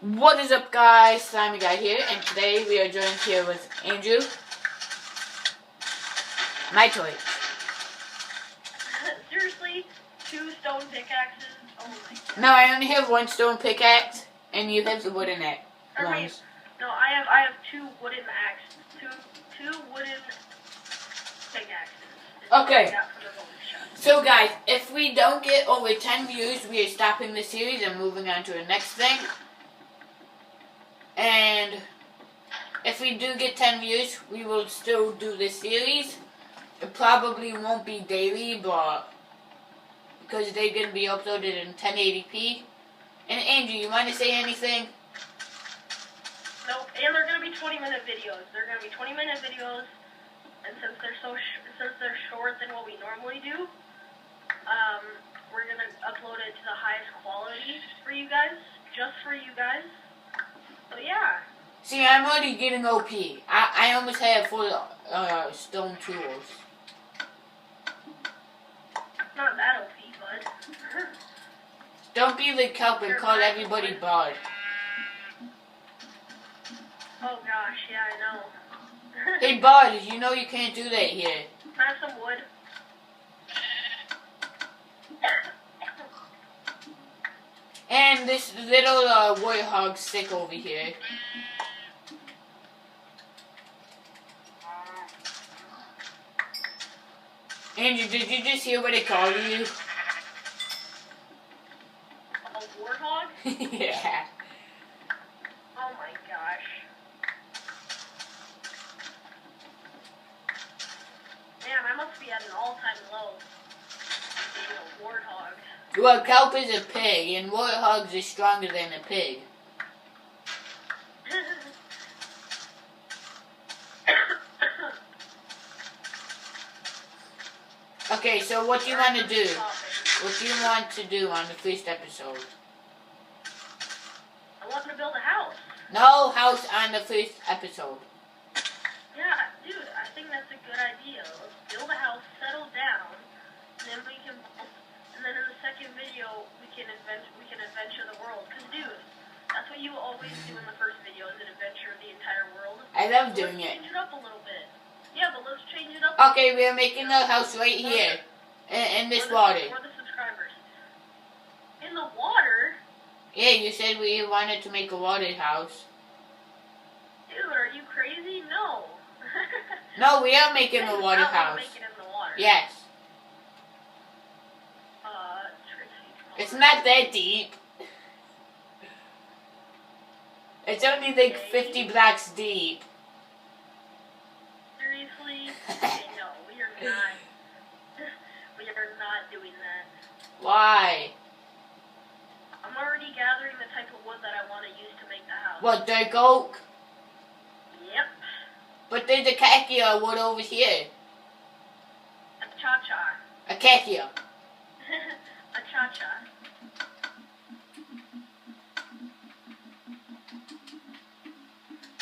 What is up, guys? Slimy Guy here, and today we are joined here with Andrew. My toy. Seriously? 2 stone pickaxes? Oh my god. No, I only have 1 stone pickaxe, and you have the wooden axe. No, I have 2 wooden axes. Two wooden pickaxes. Okay. So guys, if we don't get over 10 views, we are stopping the series and moving on to the next thing. And if we do get 10 views, we will still do this series. It probably won't be daily, but because they're going to be uploaded in 1080p. And Andrew, you want to say anything? No, and they're going to be 20-minute videos. They're going to be 20-minute videos, and since they're short than what we normally do, we're going to upload it to the highest quality for you guys, just for you guys. So yeah. See, I'm already getting OP. I almost have 4 stone tools. Not that OP, bud. Don't be the kelp and call everybody Bud. Oh gosh, yeah, I know. Hey Bud, you know you can't do that here. Can I have some wood? And this little warthog stick over here. Andrew, did you just hear what they called you? A warthog? Yeah. Oh my gosh. Man, I must be at an all-time low. Being a warthog. Well, kelp is a pig, and warthogs are stronger than a pig. Okay, so what do you want to do? What do you want to do on the first episode? I want to build a house. No house on the first episode. Yeah, dude, I think that's a good idea. Let's build a house, settle down, and then we can. And then in the second video, we can adventure the world. Cause dude, that's what you always do in the first video, is an adventure the entire world. I love doing it. Let's change it up a little bit. Yeah, but let's change it up. Okay, we are making a house right here, in this water. For the subscribers. In the water? Yeah, you said we wanted to make a water house. Dude, are you crazy? No. No, we are making a water house. Make it in the water. Yes. It's not that deep. It's only like 50 blocks deep. Seriously? No, we are not. We are not doing that. Why? I'm already gathering the type of wood that I want to use to make the house. What, dark oak? Yep. But there's a acacia wood over here. A cha-cha. Acacia. A cha-cha.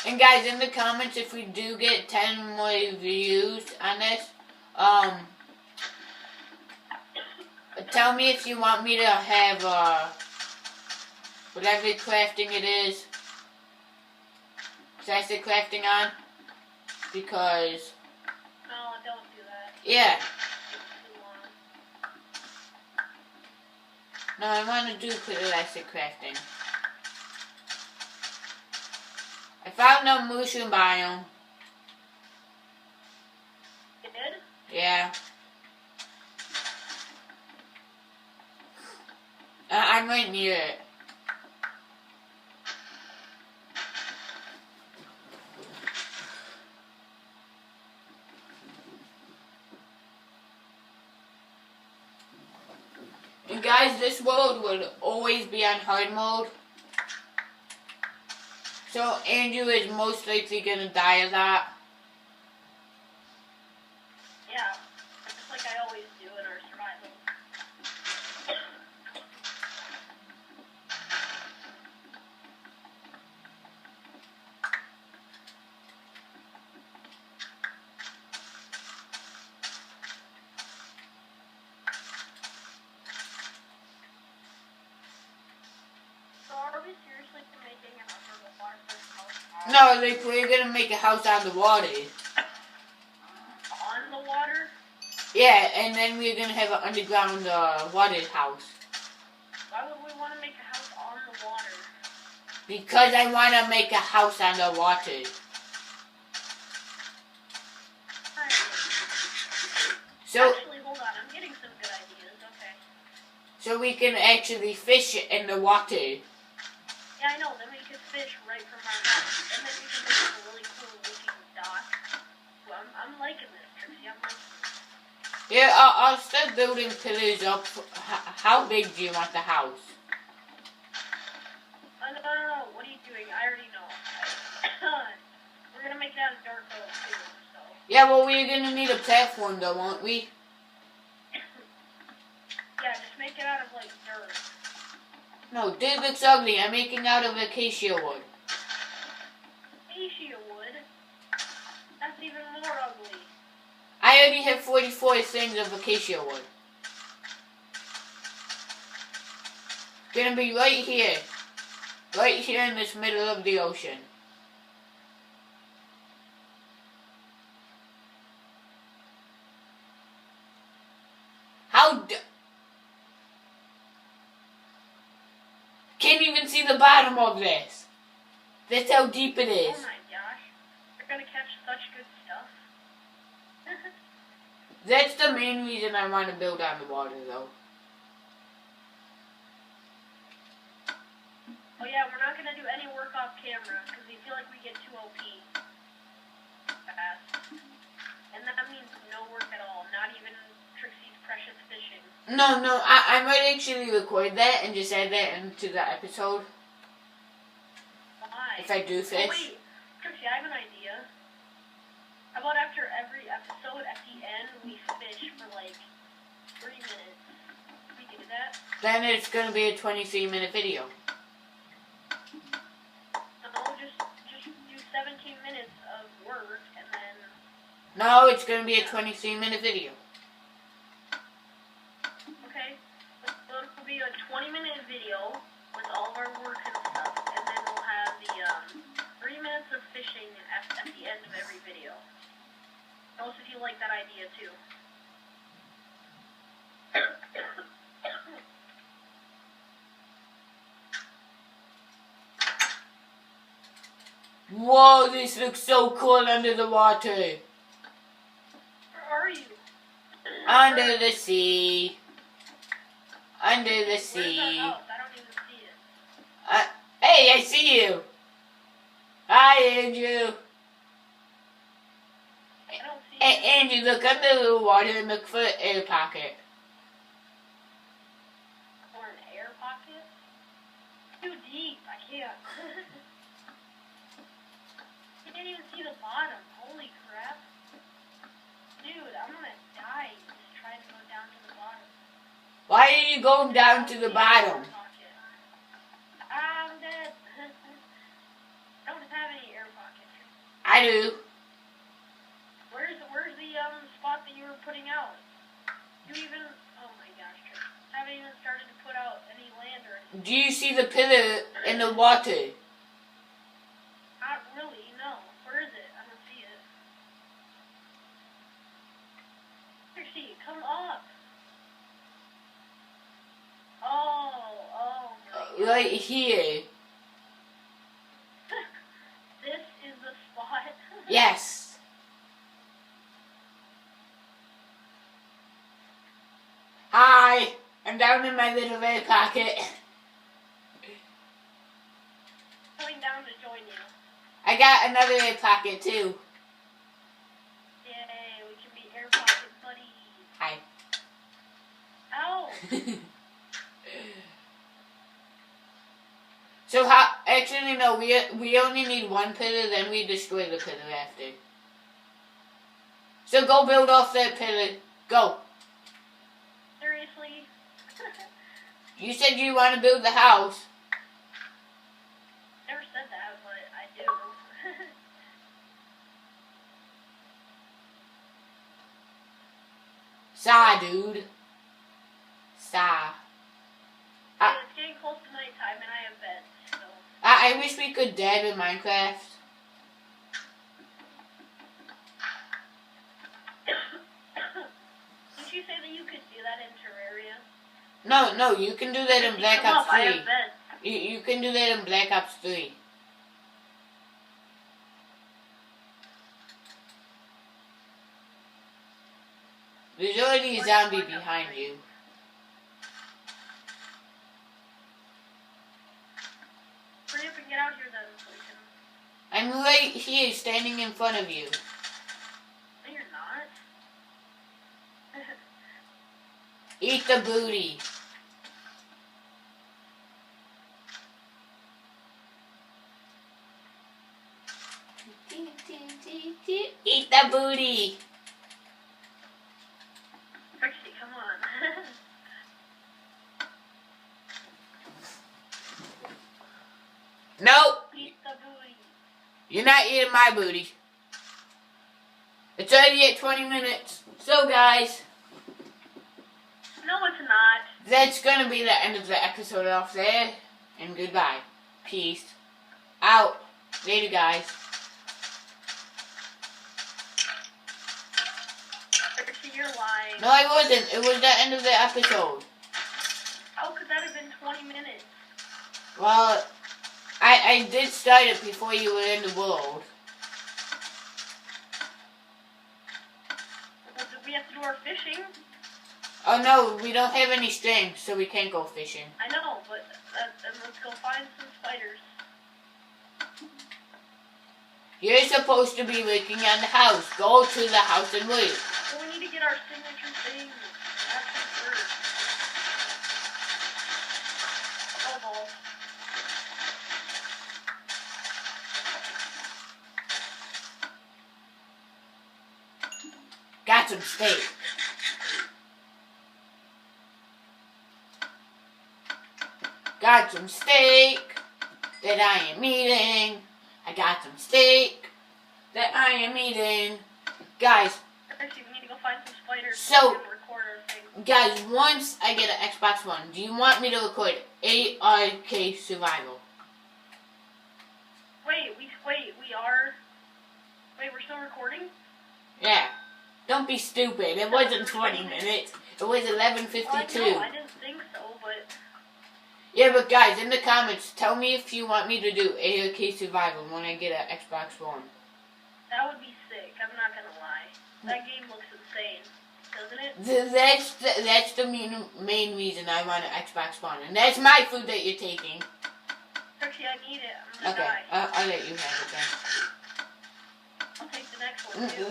And guys, in the comments, if we do get 10 more views on this, tell me if you want me to have, whatever crafting it is. Should I say crafting on? Because... No, don't do that. Yeah. It's too long. No, I want to do classic crafting. I found a mushroom biome. You did? Yeah. I'm right near it. And guys, this world would always be on hard mode. So Andrew is most likely gonna die of that. Yeah, just like I always do in our survival. So are we seriously making No, like we're gonna make a house on the water. On the water? Yeah, and then we're gonna have an underground water house. Why would we want to make a house on the water? Because I want to make a house on the water. So, actually, hold on. I'm getting some good ideas. Okay. So we can actually fish in the water. Yeah, I know. Then we can fish right from our house. And then we can make a really cool looking dock. Well, I'm liking this, Trixie. I'm liking this. Yeah, I'll start building pillars up. How big do you want the house? No. What are you doing? I already know. We're going to make it out of dark oak, too, so. Yeah, well, we're going to need a platform, though, won't we? Yeah, just make it out of, like, dirt. No, dirt looks ugly. I'm making out of acacia wood. Acacia wood? That's even more ugly. I already have 44 things of acacia wood. Gonna be right here. Right here in this middle of the ocean. Can't even see the bottom of this. That's how deep it is. Oh my gosh. You're gonna catch such good stuff. That's the main reason I want to build on the water, though. Oh yeah, we're not gonna do any work off camera because we feel like we get too OP fast. And that means no work at all, not even Trixie's precious fishing. No, I might actually record that and just add that into the episode. Why? If I do fish. Oh wait, Trixie, I have an idea. How about after every episode, at the end, we fish for like 3 minutes? Can we do that? Then it's gonna be a 23-minute video. No, just do 17 minutes of work and then... No, it's gonna be a 23-minute video. Okay, so it'll be a 20-minute video with all of our work and stuff, and then we'll have the 3 minutes of fishing at the end of every video. Also, if you like that idea too. Whoa, this looks so cool under the water. Where are you? Under the sea. Under the Where's sea. our house? I don't even see it. Hey, I see you. Hi, Andrew. I don't see Hey, it. Andrew, look under the water and look for an air pocket. Or an air pocket? Too deep. I can't. You can't even see the bottom. Holy crap. Dude, I'm gonna die just trying to go down to the bottom. Why are you going down to the bottom? I'm dead. I don't have any air pockets. I do. Where's the spot that you were putting out? You even, oh my gosh, Trish, haven't even started to put out any land or anything. Do you see the pillar in the water? Not really, no. Where is it? I don't see it. Trixie, come up. Oh my God. Right here. This is the spot. Yes. Hi. I'm down in my little air pocket. Coming down to join you. I got another air pocket too. Yay, we can be air pocket buddies. Hi. Ow. So how? Actually, no. We only need one pillar. Then we destroy the pillar after. So go build off that pillar. Go. Seriously? You said you want to build the house. Never said that, but I do. Sigh, dude. Sigh. It's getting close to nighttime and I have bed, so. I wish we could dab in Minecraft. No, you can do that in Black Ops I 3. have bed. You can do that in Black Ops 3. There's already a zombie behind you. Hurry up and get out here then, so we can... I'm right here, standing in front of you. No, you're not. Eat the booty. Eat the booty. Trixie, come on. Nope. Eat the booty. You're not eating my booty. It's already at 20 minutes. So guys, No, it's not. that's gonna be the end of the episode off there. And goodbye. Peace. Out. Later guys. Trixie, you're lying. No, I wasn't. It was the end of the episode. How could that have been 20 minutes? Well, I did start it before you were in the world. Well, we have to do our fishing. Oh no, we don't have any string, so we can't go fishing. I know, but then let's go find some spiders. You're supposed to be working on the house. Go to the house and wait. So we need to get our signature thing. Action first. Oh, balls. Got some steak. Got some steak that I am eating. I got some steak that I am eating. Guys, Actually, we need to go find some spiders So- so we can record our thing. guys, once I get an Xbox One, do you want me to record ARK Survival? We're still recording? Yeah. Don't be stupid. It wasn't 20 minutes. It was 11:52. No, I didn't think so, but... Yeah, but guys, in the comments, tell me if you want me to do ARK Survival when I get an Xbox One. That would be sick, I'm not gonna lie. That game looks insane, doesn't it? That's the main reason I want an Xbox One. And that's my food that you're taking. Actually, I need it. I'm gonna Okay, die. I'll let you have it then. I'll take the next one, too.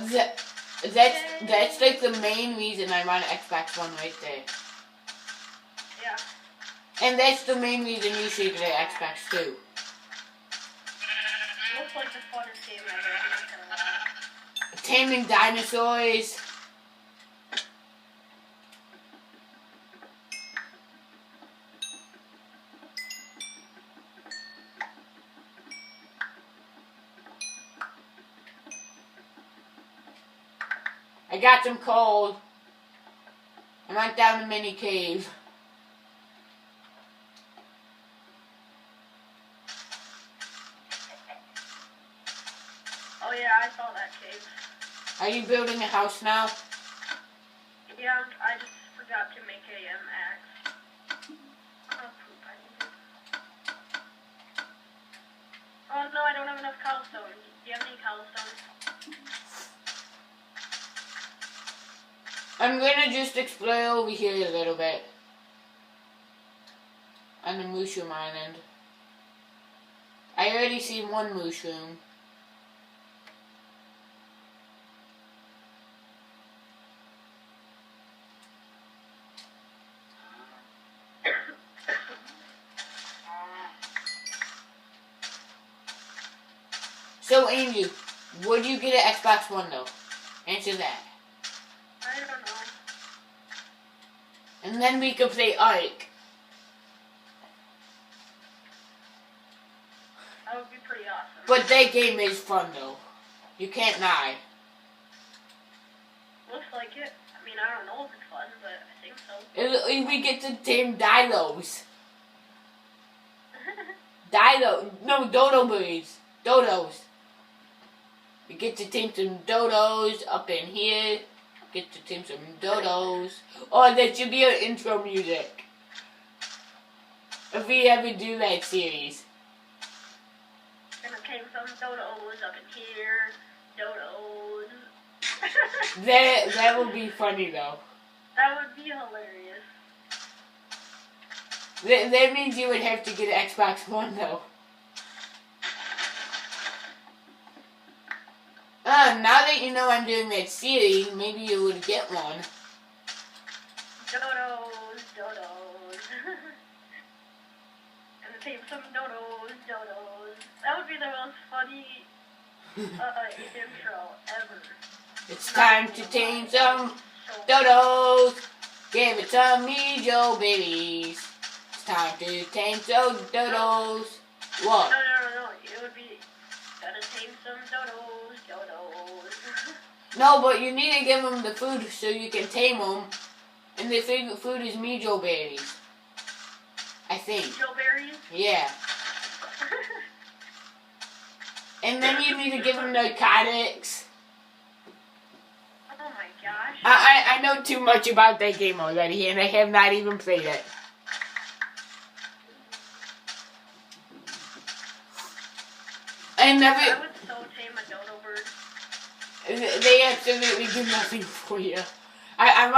That's like the main reason I want an Xbox One right there. Yeah. And that's the main reason you should get an Xbox too. It looks like the funnest game ever, I'm not gonna lie. Taming dinosaurs. I got some coal. I went down the mini cave. Oh yeah, I saw that cave. Are you building a house now? Yeah, I just forgot to make a axe. Oh, poop, I need it. Oh no, I don't have enough cobblestone. Do you have any cobblestone? I'm gonna just explore over here a little bit. On the mushroom island. I already see one mushroom. So, Andrew, would you get an Xbox One though? Answer that. I don't know. And then we could play Ark. That would be pretty awesome. But that game is fun though. You can't lie. Looks like it. I mean, I don't know if it's fun, but I think so. We get to tame dinos. Dodo birds. Dodos. We get to tame some dodos up in here. Get to tame some dodos. Oh, that should be our intro music. if we ever do that series. Gonna tame some dodos up in here. Dodos. That would be funny though. That would be hilarious. That means you would have to get an Xbox One though. Now that you know I'm doing that series, maybe you would get one. Dodos. And tame some dodos. That would be the most funny intro ever. It's time to tame some dodos. Give it to me, Joe babies. It's time to tame some dodos. What? No. It would be gotta tame some dodos. No, but you need to give them the food so you can tame them. And the favorite food is Mijo berries. I think. Mijo berries? Yeah. And then you need to give them narcotics. Oh my gosh. I know too much about that game already, and I have not even played it. I would so tame a Dodo Bird. They absolutely do nothing for you. I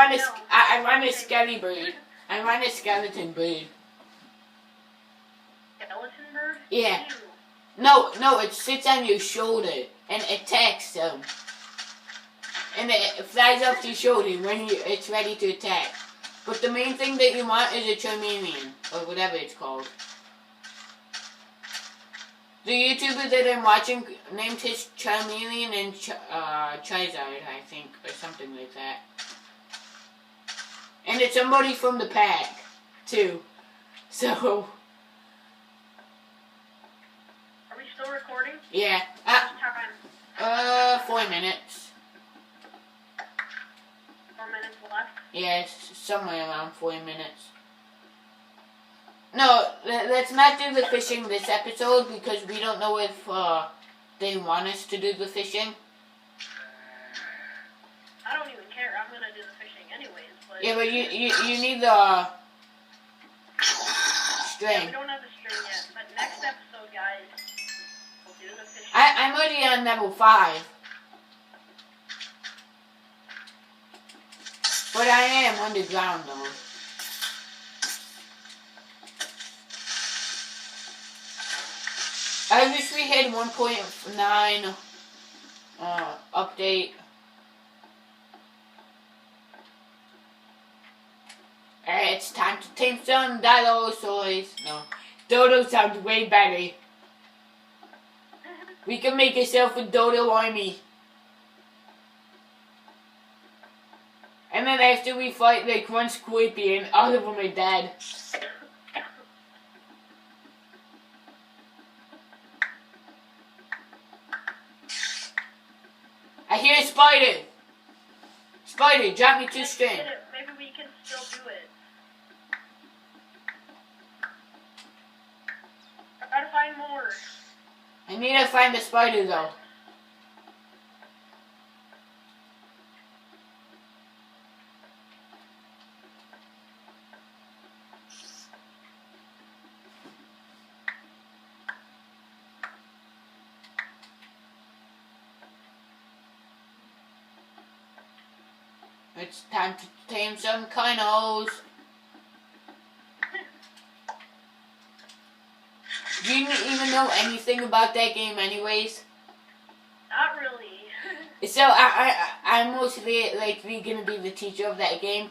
run a skelly bird. I run a skeleton bird. Skeleton bird? Yeah. Ew. No, it sits on your shoulder and attacks them. And it flies off your shoulder when it's ready to attack. But the main thing that you want is a chameleon, or whatever it's called. The YouTuber that I'm watching named his chameleon and Charizard, I think, or something like that. And it's somebody from the pack, too. So... Are we still recording? Yeah. Time. 4 minutes. 4 minutes left? Yeah, it's somewhere around 4 minutes. No, let's not do the fishing this episode because we don't know if they want us to do the fishing. I don't even care. I'm gonna do the fishing anyways. But Yeah, but you need the string. Yeah, we don't have the string yet. But next episode, guys, we'll do the fishing. I'm already on level 5. But I am underground though. I wish we had 1.9 update. It's time to tame some dinosaurs. No, Dodo sounds way better. We can make ourselves a Dodo army. And then after we fight like one scorpion, all of them are dead. I hear a spider. Spider, drop me 2 string. Maybe we can still do it. I gotta find more. I need to find the spider though. It's time to tame some kinos. Do you even know anything about that game anyways? Not really. So I'm mostly likely gonna be the teacher of that game.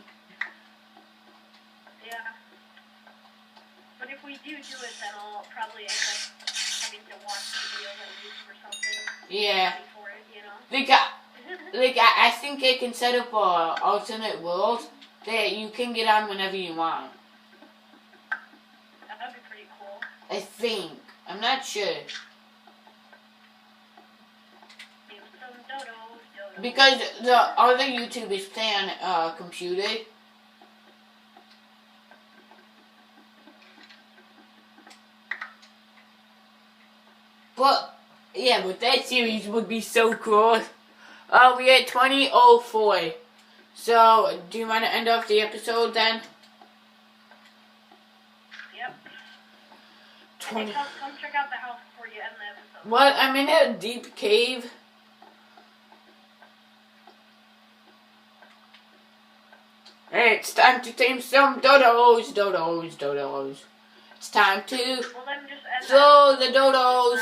Yeah. But if we do it, then I'll probably end up having to watch videos on YouTube or something. Yeah. For it, you know? I think I can set up a alternate world that you can get on whenever you want. That'd be pretty cool. I think. I'm not sure. Because the other YouTubers play on a computer. But, yeah, but that series would be so cool. We're at 20:04. So, do you want to end off the episode then? Yep. Okay, come check out the house before you end the episode. What? I'm in a deep cave. Hey, it's time to tame some dodos. It's time to Well, then just end throw the dodos.